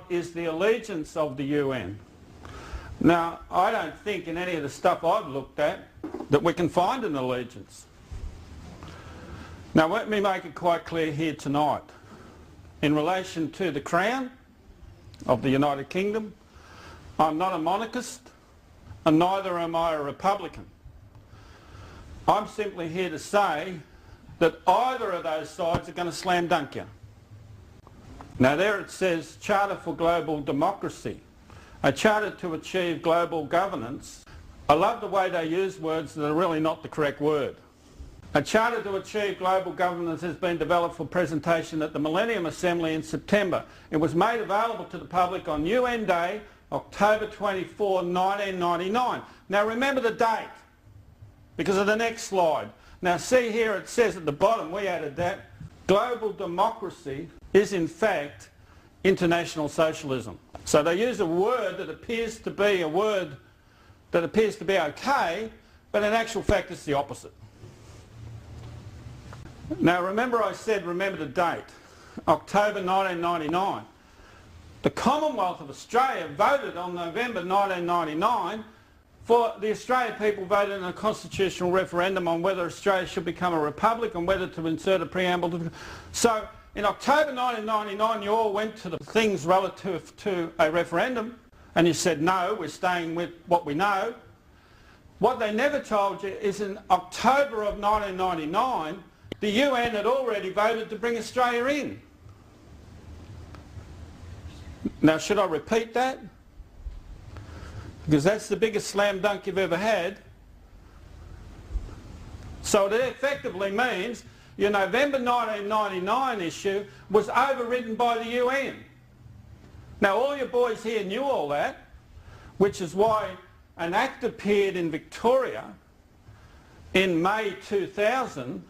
is the allegiance of the UN. Now, I don't think in any of the stuff I've looked at that we can find an allegiance. Now, let me make it quite clear here tonight. In relation to the Crown of the United Kingdom, I'm not a monarchist and neither am I a Republican. I'm simply here to say that either of those sides are going to slam dunk you. Now there it says Charter for Global Democracy, a charter to achieve global governance. I love the way they use words that are really not the correct word. A charter to achieve global governance has been developed for presentation at the Millennium Assembly in September. It was made available to the public on UN Day, October 24, 1999. Now remember the date because of the next slide. Now see here it says at the bottom, we added that, global democracy is in fact international socialism. So they use a word that appears to be a word that appears to be okay, but in actual fact it's the opposite. Now remember I said, remember the date, October 1999. The Commonwealth of Australia voted on November 1999 for the Australian people voted in a constitutional referendum on whether Australia should become a republic and whether to insert a preamble. So in October 1999 you all went to the things relative to a referendum and you said no, we're staying with what we know. What they never told you is in October of 1999 the UN had already voted to bring Australia in. Now should I repeat that? Because that's the biggest slam dunk you've ever had. So it effectively means your November 1999 issue was overridden by the UN. Now all your boys here knew all that, which is why an act appeared in Victoria in May 2000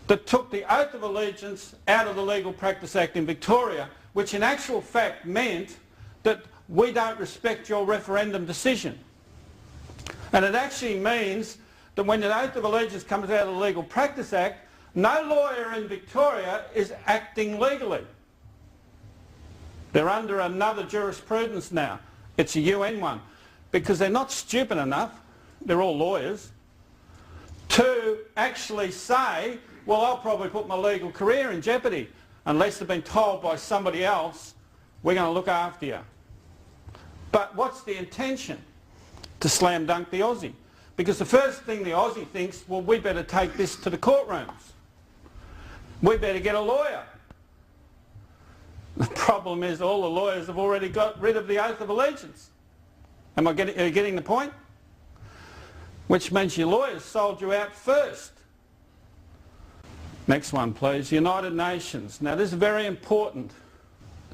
that took the Oath of Allegiance out of the Legal Practice Act in Victoria, which in actual fact meant that we don't respect your referendum decision. And it actually means that when the Oath of Allegiance comes out of the Legal Practice Act, no lawyer in Victoria is acting legally. They're under another jurisprudence now. It's a UN one. Because they're not stupid enough, they're all lawyers, to actually say, well, I'll probably put my legal career in jeopardy unless they've been told by somebody else, we're going to look after you. But what's the intention? To slam dunk the Aussie. Because the first thing the Aussie thinks, well, we better take this to the courtrooms. We better get a lawyer. The problem is all the lawyers have already got rid of the Oath of Allegiance. Are you getting the point? Which means your lawyers sold you out first. Next one, please. United Nations. Now, this is very important.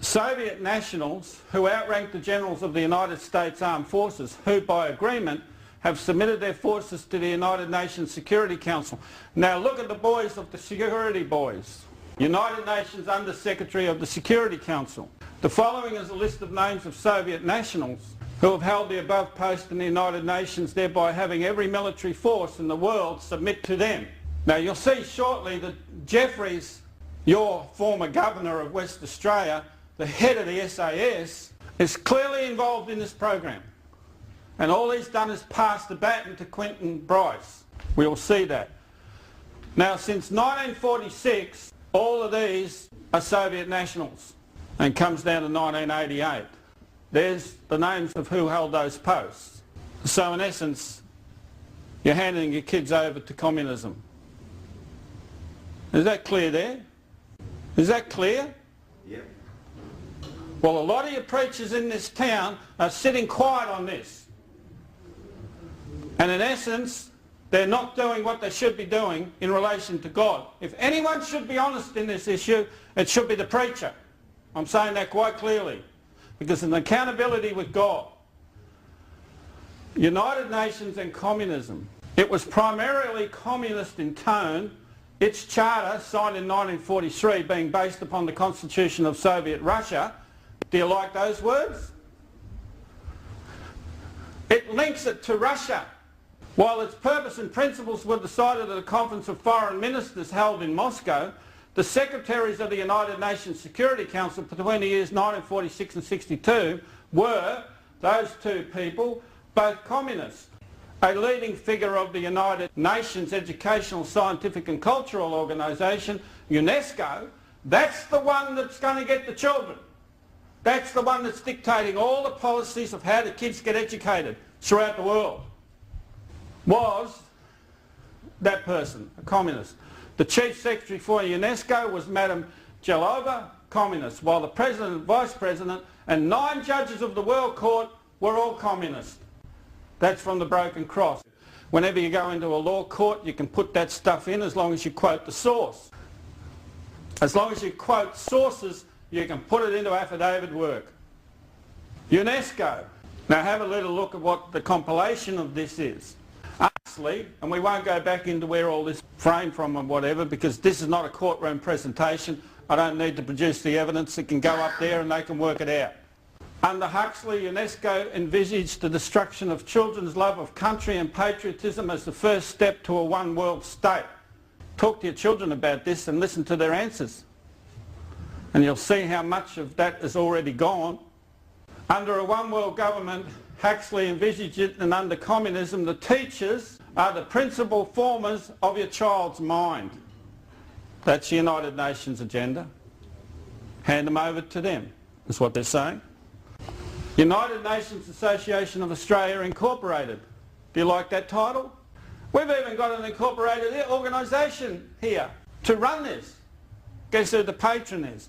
Soviet nationals who outranked the generals of the United States Armed Forces, who by agreement have submitted their forces to the United Nations Security Council. Now look at the boys of the security boys. United Nations Under Secretary of the Security Council. The following is a list of names of Soviet nationals who have held the above post in the United Nations, thereby having every military force in the world submit to them. Now you'll see shortly that Jeffries, your former governor of West Australia, the head of the SAS, is clearly involved in this program. And all he's done is pass the baton to Quentin Bryce. We'll see that. Now since 1946, all of these are Soviet nationals and comes down to 1988. There's the names of who held those posts. So in essence, you're handing your kids over to communism. Is that clear there? Is that clear? Yep. Well, a lot of your preachers in this town are sitting quiet on this. And in essence, they're not doing what they should be doing in relation to God. If anyone should be honest in this issue, it should be the preacher. I'm saying that quite clearly. Because of accountability with God. United Nations and communism. It was primarily communist in tone. Its charter, signed in 1943, being based upon the Constitution of Soviet Russia. Do you like those words? It links it to Russia. While its purpose and principles were decided at a conference of foreign ministers held in Moscow, the secretaries of the United Nations Security Council between the years 1946 and 62 were, those two people, both communists. A leading figure of the United Nations Educational, Scientific and Cultural Organisation, UNESCO, that's the one that's going to get the children. That's the one that's dictating all the policies of how the kids get educated throughout the world. Was that person, a communist. The Chief Secretary for UNESCO was Madame Jelova, communist, while the President, Vice President and 9 judges of the World Court were all communist. That's from the Broken Cross. Whenever you go into a law court, you can put that stuff in as long as you quote the source. As long as you quote sources, you can put it into affidavit work. UNESCO. Now have a little look at what the compilation of this is. Honestly, and we won't go back into where all this framed from and whatever, because this is not a courtroom presentation. I don't need to produce the evidence. It can go up there and they can work it out. Under Huxley, UNESCO envisaged the destruction of children's love of country and patriotism as the first step to a one-world state. Talk to your children about this and listen to their answers. And you'll see how much of that is already gone. Under a one-world government, Huxley envisaged it, and under communism, the teachers are the principal formers of your child's mind. That's the United Nations agenda. Hand them over to them, is what they're saying. United Nations Association of Australia Incorporated. Do you like that title? We've even got an incorporated organisation here to run this. Guess who the patron is?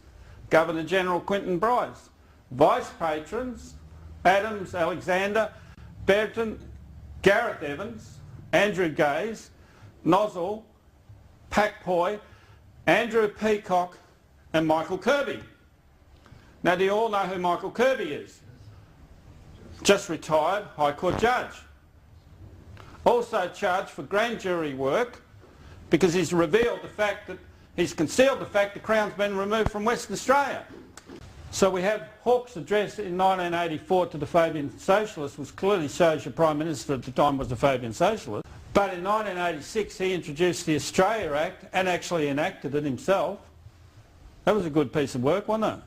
Governor General Quinton Bryce. Vice patrons, Adams, Alexander, Berton, Gareth Evans, Andrew Gaze, Nozzle, Packpoy, Andrew Peacock and Michael Kirby. Now do you all know who Michael Kirby is? Just retired High Court judge. Also charged for grand jury work because he's revealed the fact that he's concealed the fact the Crown's been removed from Western Australia. So we have Hawke's address in 1984 to the Fabian Socialists, which clearly shows your Prime Minister at the time was a Fabian Socialist. But in 1986 he introduced the Australia Act and actually enacted it himself. That was a good piece of work, wasn't it?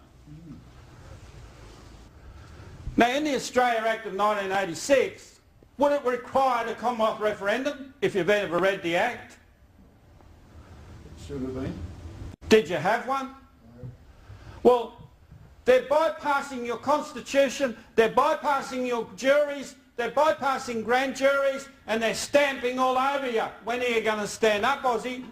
Now in the Australia Act of 1986, would it require a Commonwealth referendum if you've ever read the Act? It should have been. Did you have one? No. Well, they're bypassing your constitution, they're bypassing your juries, they're bypassing grand juries, and they're stamping all over you. When are you going to stand up, Aussie?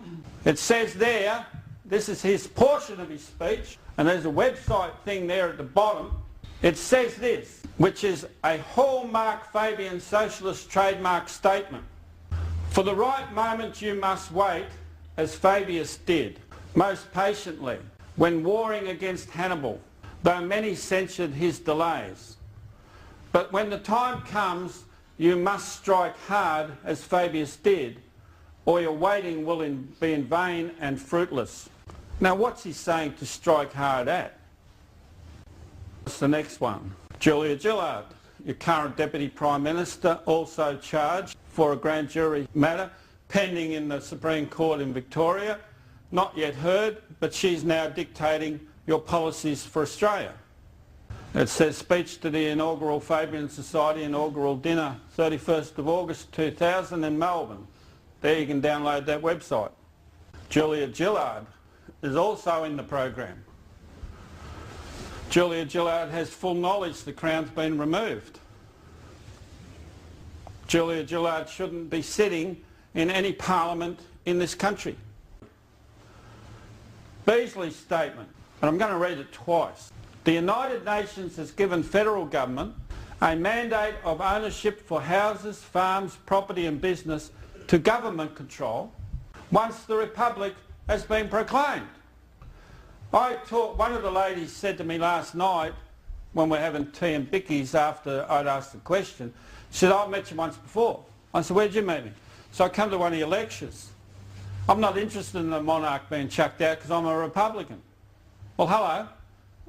It says there, this is his portion of his speech, and there's a website thing there at the bottom. It says this, which is a hallmark Fabian Socialist trademark statement. For the right moment you must wait, as Fabius did, most patiently, when warring against Hannibal, though many censured his delays. But when the time comes, you must strike hard, as Fabius did, or your waiting will be in vain and fruitless. Now what's he saying to strike hard at? What's the next one? Julia Gillard, your current Deputy Prime Minister, also charged for a grand jury matter pending in the Supreme Court in Victoria. Not yet heard, but she's now dictating your policies for Australia. It says speech to the inaugural Fabian Society inaugural dinner, 31st of August 2000 in Melbourne. There you can download that website. Julia Gillard is also in the program. Julia Gillard has full knowledge the Crown's been removed. Julia Gillard shouldn't be sitting in any parliament in this country. Beasley's statement, and I'm going to read it twice. The United Nations has given federal government a mandate of ownership for houses, farms, property and business to government control once the Republic has been proclaimed. One of the ladies said to me last night when we're having tea and bickies after I'd asked the question, she said, I've met you once before. I said, where'd you meet me? So I come to one of your lectures. I'm not interested in the monarch being chucked out because I'm a Republican. Well, hello.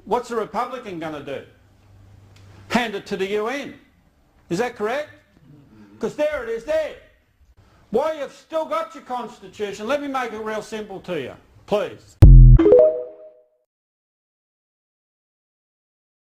What's a Republican going to do? Hand it to the UN. Is that correct? Because there it is there. Why you've still got your constitution, let me make it real simple to you, please.